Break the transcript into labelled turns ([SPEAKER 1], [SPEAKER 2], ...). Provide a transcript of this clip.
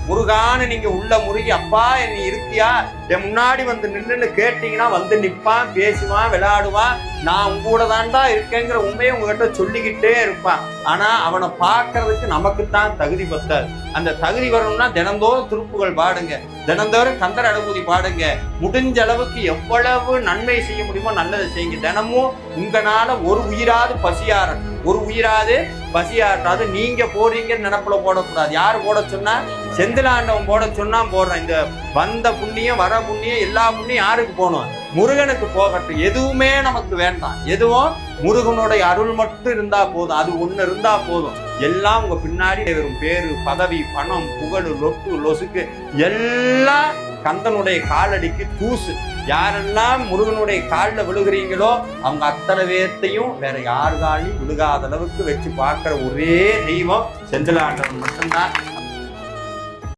[SPEAKER 1] முருகான்னு நீங்க உள்ள முருகி அப்பா நீ இருக்கியா என் முன்னாடி வந்து நின்றுன்னு கேட்டீங்கன்னா வந்து நிற்பான், பேசுவான், விளையாடுவான். நான் உங்க கூட தான்டா இருக்கேங்கிற உண்மையை உங்ககிட்ட சொல்லிக்கிட்டே இருப்பான். ஆனா அவனை பார்க்கறதுக்கு நமக்குத்தான் தகுதி பத்தாது. அந்த தகுதி வரணும்னா தினந்தோறும் திருப்புகள் பாடுங்க, தினந்தோறும் கந்தர் அனுபூதி பாடுங்க. முடிஞ்ச அளவுக்கு எவ்வளவு நன்மை செய்ய முடியுமோ நல்லதை செய்யுங்க. தினமும் உங்களால ஒரு உயிராது பசியாட்டாது நீங்க போறீங்கன்னு நினப்புல போடக்கூடாது. யாரு போட சொன்னா? செந்திலாண்டவன் போட சொன்னா போடுறேன். இந்த வந்த புண்ணியம் வர புண்ணியம் எல்லா புண்ணியம் யாருக்கு போகணும்? முருகனுக்கு போகட்டும். எதுவுமே நமக்கு வேண்டாம். எதுவும் முருகனுடைய அருள் மட்டும் இருந்தா போதும். அது ஒண்ணு இருந்தா போதும். எல்லாம் உங்க பின்னாடி வரும். பேரு, பதவி, பணம், புகழ், லொட்டு லொசுக்கு எல்லாம் கந்தனுடைய காலடிக்கு தூசு. யாரெல்லாம் முருகனுடைய காலில் விழுகிறீங்களோ அவங்க அத்தனை பேர்த்தையும் வேற யார் காலையும் விழுகாத அளவுக்கு வச்சு பார்க்கிற ஒரே தெய்வம் செந்திலாண்டவன் மட்டும்தான்.